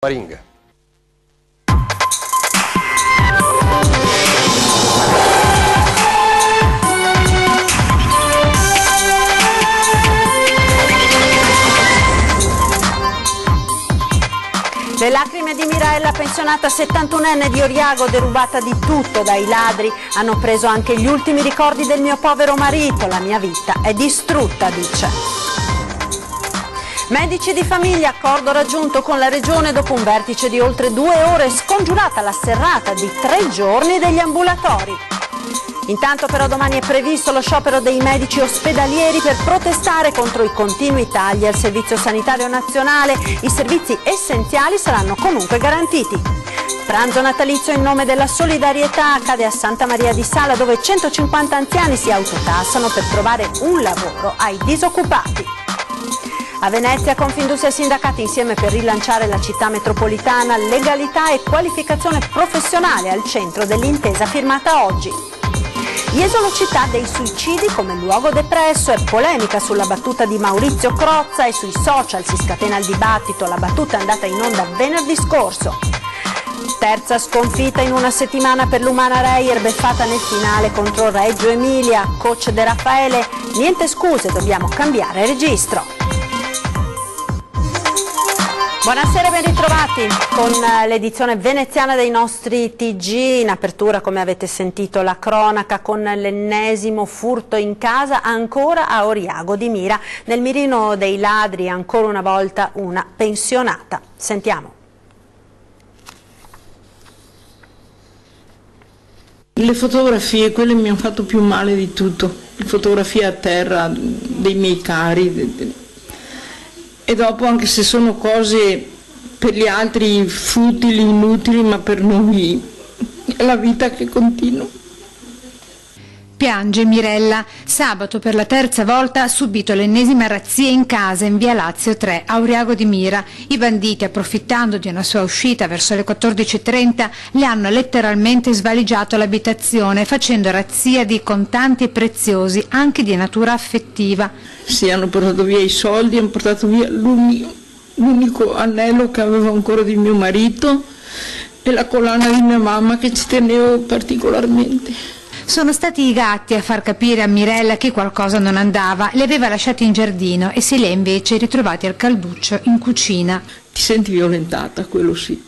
Maringa. Le lacrime di Mirella, pensionata 71enne di Oriago, derubata di tutto dai ladri, hanno preso anche gli ultimi ricordi del mio povero marito, la mia vita è distrutta, dice. Medici di famiglia, accordo raggiunto con la Regione dopo un vertice di oltre 2 ore, scongiurata la serrata di 3 giorni degli ambulatori. Intanto però domani è previsto lo sciopero dei medici ospedalieri per protestare contro i continui tagli al Servizio Sanitario Nazionale. I servizi essenziali saranno comunque garantiti. Pranzo natalizio in nome della solidarietà accade a Santa Maria di Sala, dove 150 anziani si autotassano per trovare un lavoro ai disoccupati. A Venezia Confindustria e sindacati insieme per rilanciare la città metropolitana, legalità e qualificazione professionale al centro dell'intesa firmata oggi. Jesolo città dei suicidi come luogo depresso, e polemica sulla battuta di Maurizio Crozza, e sui social si scatena il dibattito, la battuta è andata in onda venerdì scorso. Terza sconfitta in una settimana per l'Umana Reyer, beffata nel finale contro Reggio Emilia. Coach De Raffaele, niente scuse, dobbiamo cambiare registro. Buonasera e ben ritrovati con l'edizione veneziana dei nostri TG. In apertura, come avete sentito, la cronaca con l'ennesimo furto in casa ancora a Oriago di Mira. Nel mirino dei ladri ancora una volta una pensionata. Sentiamo. Le fotografie, quelle mi hanno fatto più male di tutto. Le fotografie a terra dei miei cari. E dopo, anche se sono cose per gli altri futili, inutili, ma per noi è la vita che continua. Piange Mirella. Sabato per la terza volta ha subito l'ennesima razzia in casa in via Lazio 3 a Oriago di Mira. I banditi, approfittando di una sua uscita verso le 14:30, le hanno letteralmente svaligiato l'abitazione, facendo razzia di contanti e preziosi, anche di natura affettiva. Sì, hanno portato via i soldi, hanno portato via l'unico anello che avevo ancora di mio marito e la collana di mia mamma che ci tenevo particolarmente. Sono stati i gatti a far capire a Mirella che qualcosa non andava, li aveva lasciati in giardino e se li ha invece ritrovati al calduccio in cucina. Ti senti violentata, quello sì,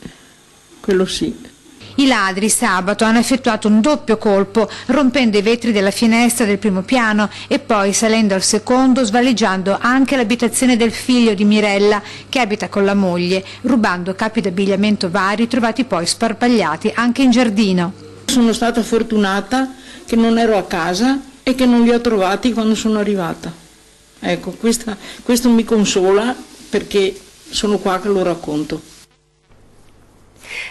quello sì. I ladri sabato hanno effettuato un doppio colpo, rompendo i vetri della finestra del primo piano e poi salendo al secondo, svaligiando anche l'abitazione del figlio di Mirella, che abita con la moglie, rubando capi d'abbigliamento vari trovati poi sparpagliati anche in giardino. Sono stata fortunata che non ero a casa e che non li ho trovati quando sono arrivata. Ecco, questo mi consola, perché sono qua che lo racconto.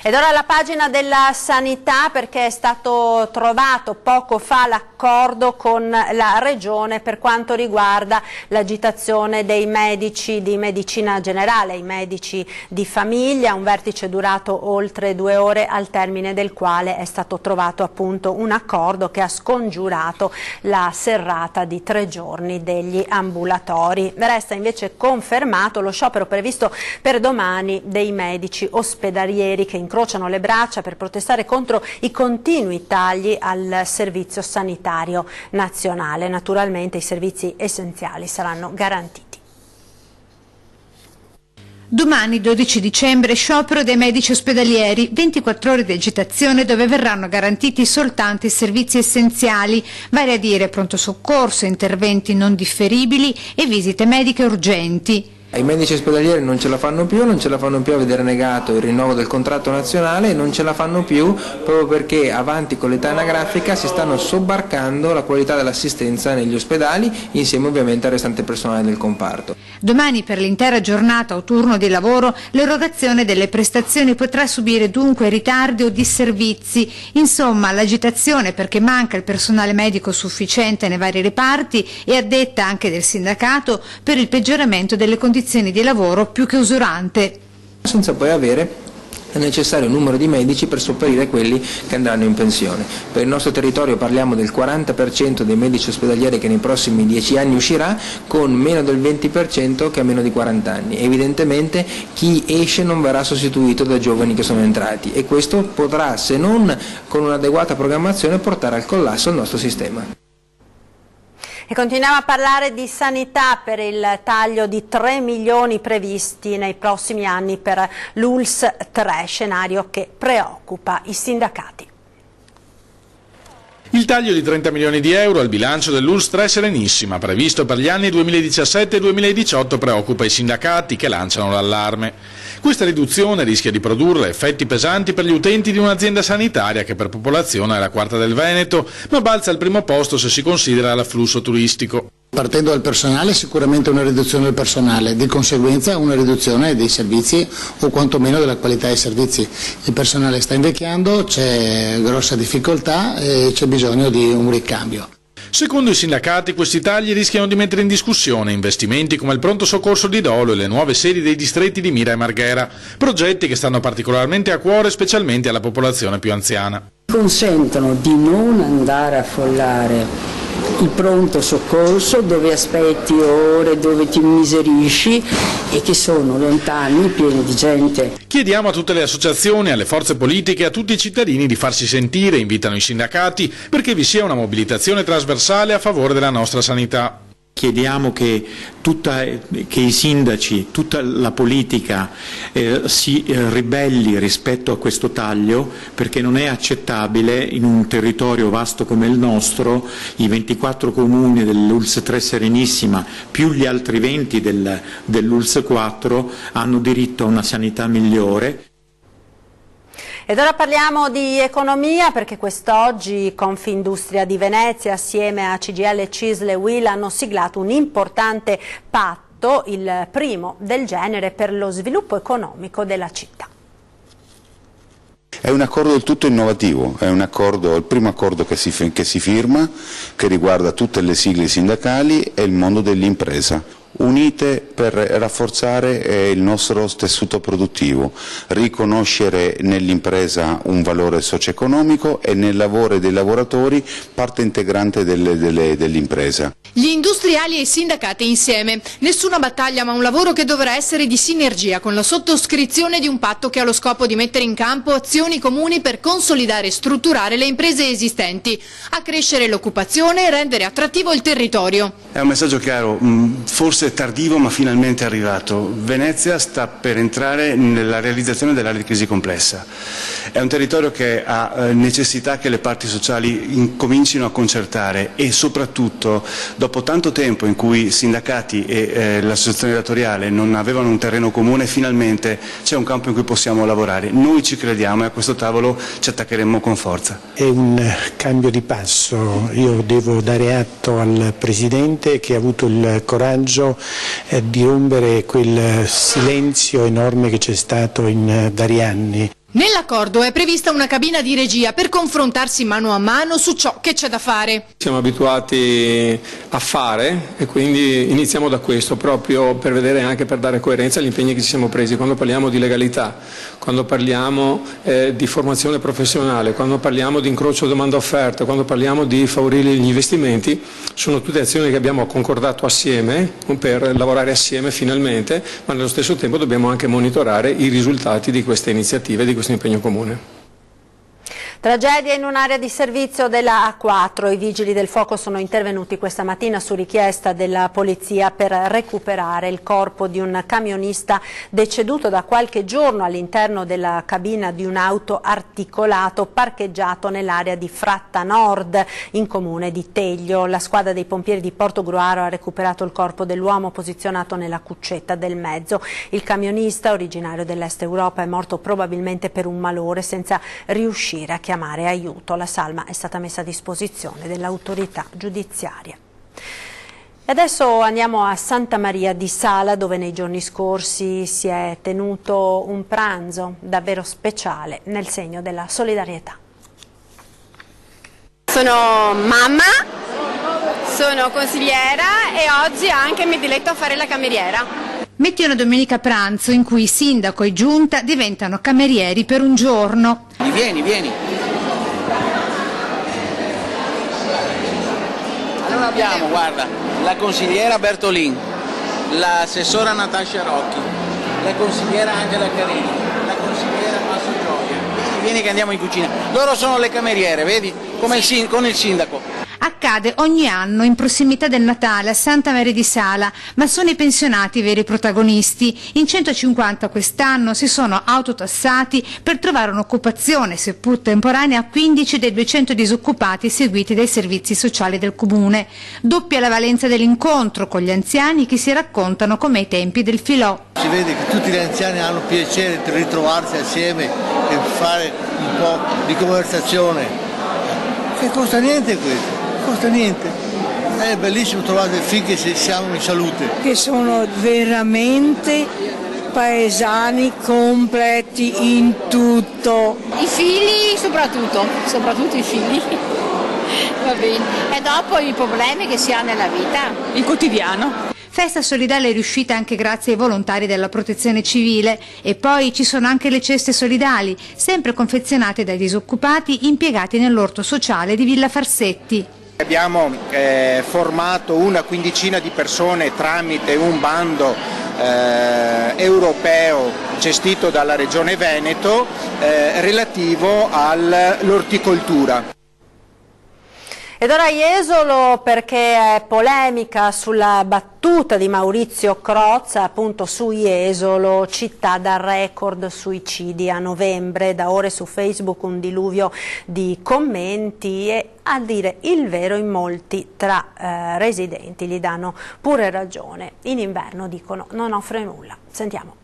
Ed ora la pagina della sanità, perché è stato trovato poco fa l'accordo con la Regione per quanto riguarda l'agitazione dei medici di medicina generale, i medici di famiglia, un vertice durato oltre 2 ore, al termine del quale è stato trovato appunto un accordo che ha scongiurato la serrata di 3 giorni degli ambulatori. Resta invece confermato lo sciopero previsto per domani dei medici ospedalieri che incrociano le braccia per protestare contro i continui tagli al Servizio Sanitario Nazionale. Naturalmente i servizi essenziali saranno garantiti. Domani 12 dicembre sciopero dei medici ospedalieri, 24 ore di agitazione dove verranno garantiti soltanto i servizi essenziali, vale a dire pronto soccorso, interventi non differibili e visite mediche urgenti. I medici ospedalieri non ce la fanno più a vedere negato il rinnovo del contratto nazionale e non ce la fanno più proprio perché avanti con l'età anagrafica si stanno sobbarcando la qualità dell'assistenza negli ospedali, insieme ovviamente al restante personale del comparto. Domani per l'intera giornata o turno di lavoro l'erogazione delle prestazioni potrà subire dunque ritardi o disservizi, insomma l'agitazione perché manca il personale medico sufficiente nei vari reparti e addetta anche del sindacato per il peggioramento delle condizioni di lavoro più che usurante. Senza poi avere è necessario un numero di medici per sopperire quelli che andranno in pensione. Per il nostro territorio parliamo del 40% dei medici ospedalieri che nei prossimi 10 anni uscirà, con meno del 20% che ha meno di 40 anni. Evidentemente chi esce non verrà sostituito da giovani che sono entrati e questo potrà, se non con un'adeguata programmazione, portare al collasso il nostro sistema. E continuiamo a parlare di sanità per il taglio di 3 milioni previsti nei prossimi anni per l'ULSS 3, scenario che preoccupa i sindacati. Il taglio di 30 milioni di euro al bilancio dell'ULSS 3 Serenissima, previsto per gli anni 2017 e 2018, preoccupa i sindacati che lanciano l'allarme. Questa riduzione rischia di produrre effetti pesanti per gli utenti di un'azienda sanitaria che per popolazione è la quarta del Veneto, ma balza al primo posto se si considera l'afflusso turistico. Partendo dal personale, sicuramente una riduzione del personale, di conseguenza una riduzione dei servizi o quantomeno della qualità dei servizi. Il personale sta invecchiando, c'è grossa difficoltà e c'è bisogno di un ricambio. Secondo i sindacati questi tagli rischiano di mettere in discussione investimenti come il pronto soccorso di Dolo e le nuove sedi dei distretti di Mira e Marghera, progetti che stanno particolarmente a cuore specialmente alla popolazione più anziana. Consentono di non andare a affollare il pronto soccorso dove aspetti ore, dove ti immiserisci e che sono lontani, pieni di gente. Chiediamo a tutte le associazioni, alle forze politiche e a tutti i cittadini di farsi sentire, invitano i sindacati, perché vi sia una mobilitazione trasversale a favore della nostra sanità. Chiediamo che i sindaci, tutta la politica si ribelli rispetto a questo taglio, perché non è accettabile in un territorio vasto come il nostro, i 24 comuni dell'ULSS 3 Serenissima più gli altri 20 dell'ULSS 4 hanno diritto a una sanità migliore. Ed ora parliamo di economia perché quest'oggi Confindustria di Venezia assieme a CGIL, CISL e UIL hanno siglato un importante patto, il primo del genere per lo sviluppo economico della città. È un accordo del tutto innovativo, è il primo accordo che si firma, che riguarda tutte le sigle sindacali e il mondo dell'impresa, unite per rafforzare il nostro tessuto produttivo, riconoscere nell'impresa un valore socio-economico e nel lavoro dei lavoratori parte integrante dell'impresa. Gli industriali e i sindacati insieme, nessuna battaglia ma un lavoro che dovrà essere di sinergia con la sottoscrizione di un patto che ha lo scopo di mettere in campo azioni comuni per consolidare e strutturare le imprese esistenti, accrescere l'occupazione e rendere attrattivo il territorio. È un messaggio chiaro, forse tardivo ma finalmente arrivato. Venezia sta per entrare nella realizzazione dell'area di crisi complessa. È un territorio che ha necessità che le parti sociali incomincino a concertare e soprattutto dopo tanto tempo in cui sindacati e l'associazione datoriale non avevano un terreno comune, finalmente c'è un campo in cui possiamo lavorare. Noi ci crediamo e a questo tavolo ci attaccheremo con forza. È un cambio di passo, io devo dare atto al Presidente che ha avuto il coraggio di rompere quel silenzio enorme che c'è stato in vari anni. Nell'accordo è prevista una cabina di regia per confrontarsi mano a mano su ciò che c'è da fare. Siamo abituati a fare e quindi iniziamo da questo, proprio per vedere anche per dare coerenza agli impegni che ci siamo presi. Quando parliamo di legalità, quando parliamo di formazione professionale, quando parliamo di incrocio domanda-offerta, quando parliamo di favorire gli investimenti, sono tutte azioni che abbiamo concordato assieme per lavorare assieme finalmente, ma nello stesso tempo dobbiamo anche monitorare i risultati di queste iniziative, di questo impegno comune. Tragedia in un'area di servizio della A4. I vigili del fuoco sono intervenuti questa mattina su richiesta della polizia per recuperare il corpo di un camionista deceduto da qualche giorno all'interno della cabina di un auto articolato parcheggiato nell'area di Fratta Nord, in comune di Teglio. La squadra dei pompieri di Portogruaro ha recuperato il corpo dell'uomo posizionato nella cuccetta del mezzo. Il camionista, originario dell'Est Europa, è morto probabilmente per un malore senza riuscire a chiamare aiuto. La salma è stata messa a disposizione dell'autorità giudiziaria. E adesso andiamo a Santa Maria di Sala, dove nei giorni scorsi si è tenuto un pranzo davvero speciale nel segno della solidarietà. Sono mamma, sono consigliera e oggi anche mi diletto a fare la cameriera. Metti una domenica pranzo in cui sindaco e giunta diventano camerieri per un giorno. Vieni. Allora abbiamo, guarda, la consigliera Bertolin, l'assessora Natascia Rocchi, la consigliera Angela Carini, la consigliera Masso Gioia. Vieni che andiamo in cucina. Loro sono le cameriere, vedi? Come con il sindaco. Accade ogni anno in prossimità del Natale a Santa Maria di Sala, ma sono i pensionati i veri protagonisti. In 150 quest'anno si sono autotassati per trovare un'occupazione, seppur temporanea, a 15 dei 200 disoccupati seguiti dai servizi sociali del comune. Doppia la valenza dell'incontro con gli anziani che si raccontano come ai tempi del Filò. Si vede che tutti gli anziani hanno piacere di ritrovarsi assieme e fare un po' di conversazione. Che costa niente questo? Costa niente, è bellissimo trovare finché siamo in salute. Che sono veramente paesani completi in tutto. I figli soprattutto i figli. Va bene. E dopo i problemi che si ha nella vita. Il quotidiano. Festa solidale riuscita anche grazie ai volontari della protezione civile e poi ci sono anche le ceste solidali, sempre confezionate dai disoccupati impiegati nell'orto sociale di Villa Farsetti. Abbiamo formato una quindicina di persone tramite un bando europeo gestito dalla Regione Veneto relativo all'orticoltura. Ed ora Jesolo, perché è polemica sulla battuta di Maurizio Crozza, appunto su Jesolo, città da record suicidi a novembre. Da ore su Facebook un diluvio di commenti e, a dire il vero, in molti tra residenti gli danno pure ragione. In inverno dicono non offre nulla. Sentiamo.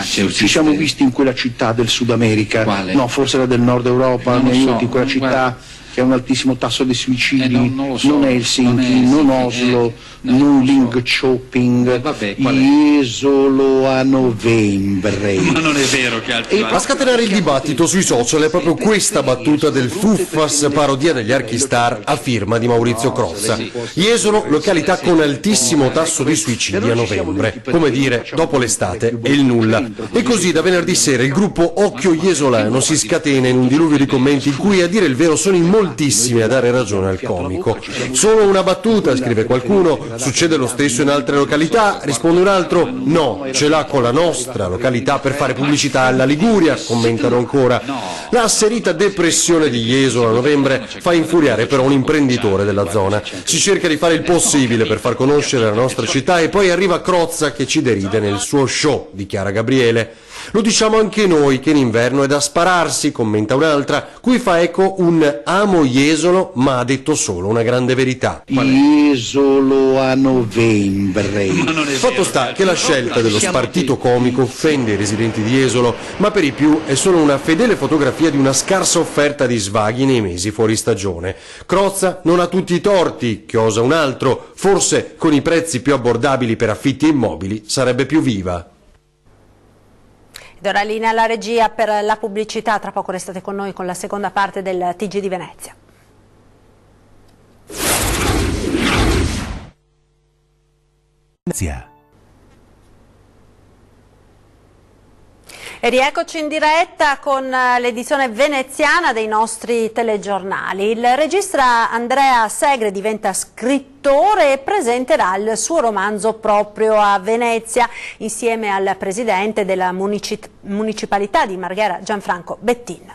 Ci siamo visti in quella città del Sud America, quale? No, forse era del Nord Europa, in quella città che ha un altissimo tasso di suicidi, non Helsinki, non Oslo, non Linköping, Jesolo a novembre. Ma non è vero che altri... A scatenare il dibattito sui social è proprio questa battuta del Fuffas, parodia degli Archistar, a firma di Maurizio Crozza. Jesolo, località con altissimo tasso di suicidi a novembre, come dire, dopo l'estate è il nulla. E così da venerdì sera il gruppo Occhio Jesolano si scatena in un diluvio di commenti in cui, a dire il vero, sono in moltissimi a dare ragione al comico. Solo una battuta, scrive qualcuno, succede lo stesso in altre località, risponde un altro, no, ce l'ha con la nostra località per fare pubblicità alla Liguria, commentano ancora. La asserita depressione di Jesolo a novembre fa infuriare però un imprenditore della zona. Si cerca di fare il possibile per far conoscere la nostra città e poi arriva Crozza che ci deride nel suo show, dichiara Gabriele. Lo diciamo anche noi che in inverno è da spararsi, commenta un'altra, cui fa eco un amo Jesolo ma ha detto solo una grande verità. Jesolo a novembre. Fatto sta che la scelta dello spartito comico offende i residenti di Jesolo, ma per i più è solo una fedele fotografia di una scarsa offerta di svaghi nei mesi fuori stagione. Crozza non ha tutti i torti, chiosa un altro, forse con i prezzi più abbordabili per affitti e immobili sarebbe più viva. Ed ora linea alla regia per la pubblicità, tra poco restate con noi con la seconda parte del TG di Venezia. E rieccoci in diretta con l'edizione veneziana dei nostri telegiornali. Il regista Andrea Segre diventa scrittore e presenterà il suo romanzo proprio a Venezia insieme al presidente della municipalità di Marghera, Gianfranco Bettin.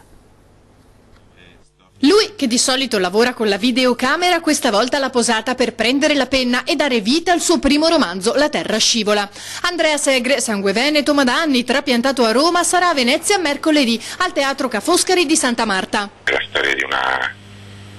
Lui, che di solito lavora con la videocamera, questa volta l'ha posata per prendere la penna e dare vita al suo primo romanzo, La terra scivola. Andrea Segre, sangue veneto ma da anni trapiantato a Roma, sarà a Venezia mercoledì al Teatro Ca' Foscari di Santa Marta. È la storia di una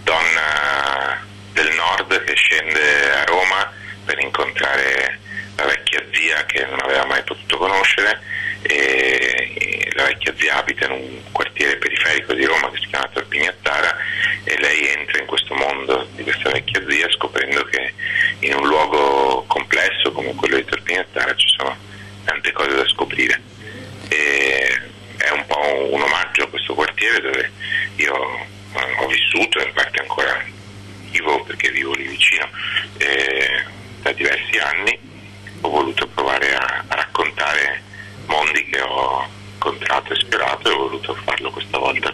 donna del nord che scende a Roma per incontrare la vecchia zia che non aveva mai potuto conoscere, e la vecchia zia abita in un quartiere periferico di Roma che si chiama Tor Pignattara, e lei entra in questo mondo di questa vecchia zia scoprendo che in un luogo complesso come quello di Tor Pignattara ci sono tante cose da scoprire. E è un po' un omaggio a questo quartiere dove io ho vissuto, in parte ancora vivo perché vivo lì vicino da diversi anni, ho voluto provare a raccontare mondi che ho incontrato e sperato, e ho voluto farlo questa volta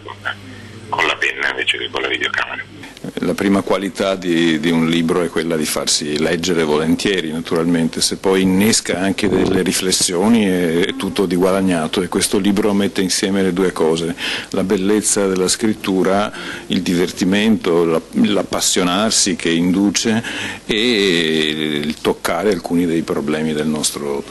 con la penna invece che con la videocamera. La prima qualità di un libro è quella di farsi leggere volentieri, naturalmente, se poi innesca anche delle riflessioni è tutto di guadagnato, e questo libro mette insieme le due cose: la bellezza della scrittura, il divertimento, l'appassionarsi che induce, e il toccare alcuni dei problemi del nostro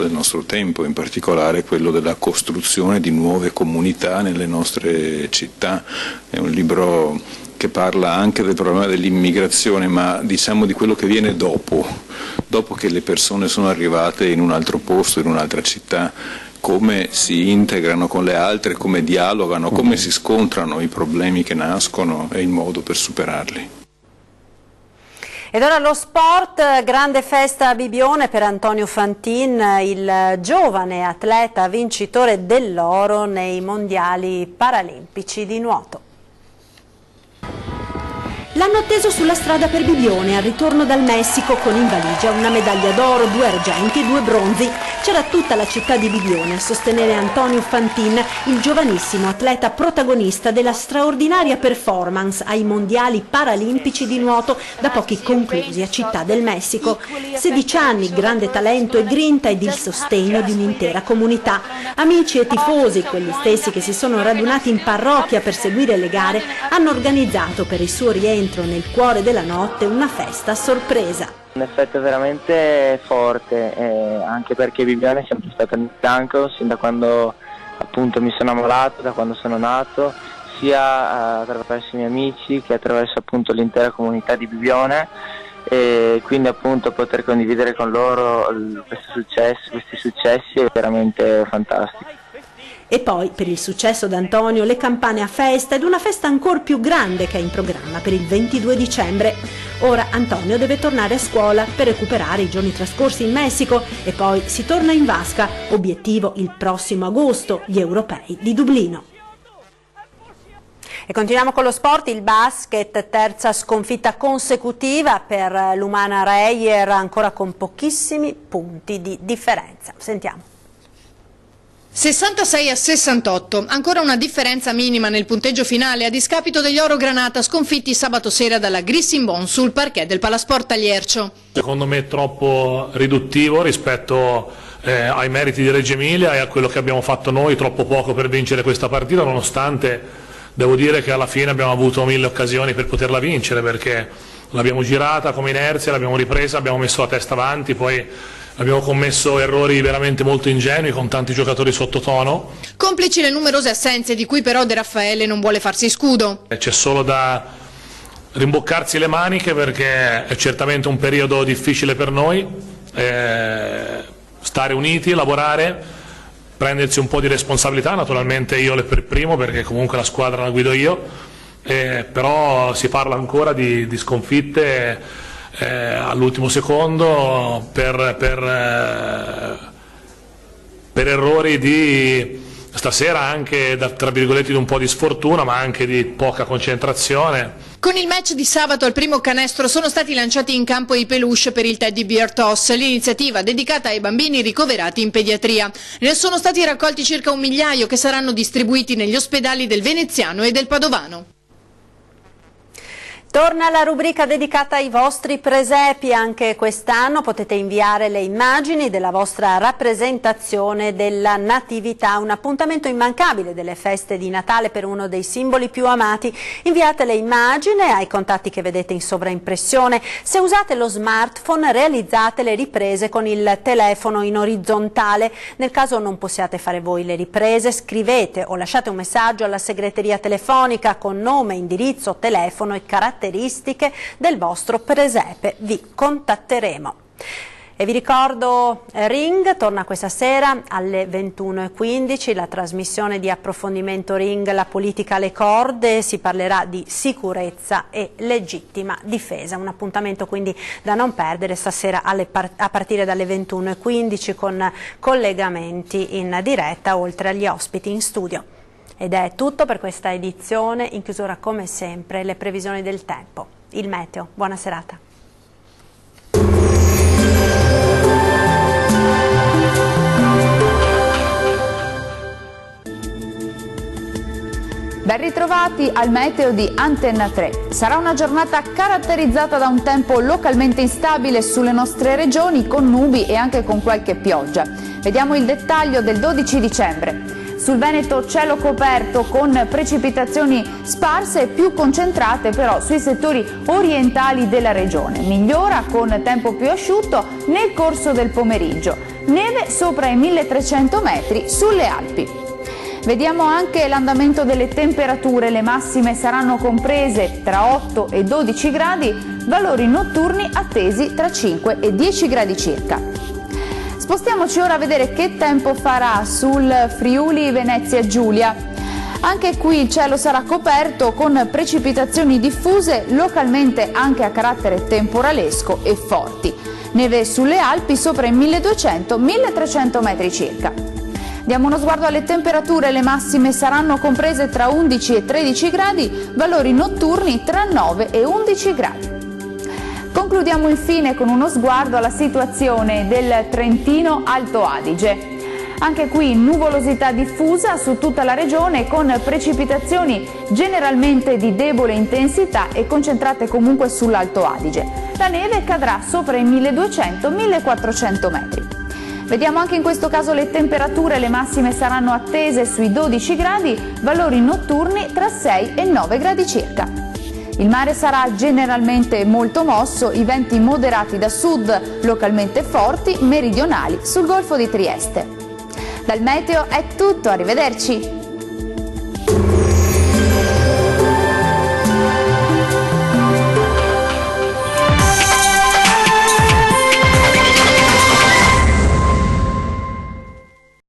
tempo, in particolare quello della costruzione di nuove comunità nelle nostre città. È un libro che parla anche del problema dell'immigrazione, ma diciamo di quello che viene dopo che le persone sono arrivate in un altro posto, in un'altra città, come si integrano con le altre, come dialogano, come si scontrano i problemi che nascono e il modo per superarli. Ed ora lo sport, grande festa a Bibbione per Antonio Fantin, il giovane atleta vincitore dell'oro nei mondiali paralimpici di nuoto. L'hanno atteso sulla strada per Bibbione al ritorno dal Messico con in valigia una medaglia d'oro, 2 argenti e 2 bronzi. C'era tutta la città di Bibbione a sostenere Antonio Fantin, il giovanissimo atleta protagonista della straordinaria performance ai mondiali paralimpici di nuoto da pochi conclusi a Città del Messico. 16 anni, grande talento e grinta ed il sostegno di un'intera comunità. Amici e tifosi, quelli stessi che si sono radunati in parrocchia per seguire le gare, hanno organizzato per il suo rientro nel cuore della notte una festa a sorpresa. Un effetto veramente forte, anche perché Bibbione è sempre stata al mio fianco sin da quando appunto mi sono ammalato, da quando sono nato, sia attraverso i miei amici che attraverso appunto l'intera comunità di Bibbione, e quindi appunto poter condividere con loro questi successi è veramente fantastico. E poi, per il successo d'Antonio, le campane a festa ed una festa ancora più grande che è in programma per il 22 dicembre. Ora Antonio deve tornare a scuola per recuperare i giorni trascorsi in Messico e poi si torna in vasca, obiettivo il prossimo agosto, gli europei di Dublino. E continuiamo con lo sport, il basket, terza sconfitta consecutiva per l'Umana Reyer, ancora con pochissimi punti di differenza. Sentiamo. 66-68, ancora una differenza minima nel punteggio finale a discapito degli Oro Granata sconfitti sabato sera dalla Grissimbon sul parquet del Palasport Tagliercio. Secondo me troppo riduttivo rispetto ai meriti di Reggio Emilia e a quello che abbiamo fatto noi, troppo poco per vincere questa partita, nonostante devo dire che alla fine abbiamo avuto 1000 occasioni per poterla vincere, perché l'abbiamo girata come inerzia, l'abbiamo ripresa, abbiamo messo la testa avanti, poi abbiamo commesso errori veramente molto ingenui con tanti giocatori sottotono. Complici le numerose assenze di cui però De Raffaele non vuole farsi scudo. C'è solo da rimboccarsi le maniche perché è certamente un periodo difficile per noi, stare uniti, lavorare, prendersi un po' di responsabilità, naturalmente io per primo perché comunque la squadra la guido io, però si parla ancora di sconfitte all'ultimo secondo per errori di stasera, anche tra virgolette di un po' di sfortuna ma anche di poca concentrazione. Con il match di sabato al primo canestro sono stati lanciati in campo i peluche per il Teddy Bear Toss, l'iniziativa dedicata ai bambini ricoverati in pediatria. Ne sono stati raccolti circa 1 migliaio che saranno distribuiti negli ospedali del Veneziano e del Padovano. Torna la rubrica dedicata ai vostri presepi. Anche quest'anno potete inviare le immagini della vostra rappresentazione della Natività, un appuntamento immancabile delle feste di Natale per uno dei simboli più amati. Inviate le immagini ai contatti che vedete in sovraimpressione. Se usate lo smartphone realizzate le riprese con il telefono in orizzontale. Nel caso non possiate fare voi le riprese, scrivete o lasciate un messaggio alla segreteria telefonica con nome, indirizzo, telefono e caratteristiche del vostro presepe. Vi contatteremo. E vi ricordo Ring torna questa sera alle 21:15, la trasmissione di approfondimento Ring, la politica alle corde, si parlerà di sicurezza e legittima difesa, un appuntamento quindi da non perdere stasera a partire dalle 21:15 con collegamenti in diretta oltre agli ospiti in studio. Ed è tutto per questa edizione, in chiusura come sempre le previsioni del tempo. Il meteo, buona serata. Ben ritrovati al meteo di Antenna 3. Sarà una giornata caratterizzata da un tempo localmente instabile sulle nostre regioni, con nubi e anche con qualche pioggia. Vediamo il dettaglio del 12 dicembre. Sul Veneto cielo coperto con precipitazioni sparse e più concentrate però sui settori orientali della regione. Migliora con tempo più asciutto nel corso del pomeriggio. Neve sopra i 1300 metri sulle Alpi. Vediamo anche l'andamento delle temperature, le massime saranno comprese tra 8 e 12 gradi, valori notturni attesi tra 5 e 10 gradi circa. Spostiamoci ora a vedere che tempo farà sul Friuli Venezia Giulia. Anche qui il cielo sarà coperto con precipitazioni diffuse, localmente anche a carattere temporalesco e forti. Neve sulle Alpi sopra i 1200-1300 metri circa. Diamo uno sguardo alle temperature, le massime saranno comprese tra 11 e 13 gradi, valori notturni tra 9 e 11 gradi. Concludiamo infine con uno sguardo alla situazione del Trentino Alto Adige. Anche qui nuvolosità diffusa su tutta la regione con precipitazioni generalmente di debole intensità e concentrate comunque sull'Alto Adige. La neve cadrà sopra i 1200-1400 metri. Vediamo anche in questo caso le temperature, le massime saranno attese sui 12 gradi, valori notturni tra 6 e 9 gradi circa. Il mare sarà generalmente molto mosso, i venti moderati da sud, localmente forti, meridionali sul Golfo di Trieste. Dal meteo è tutto, arrivederci!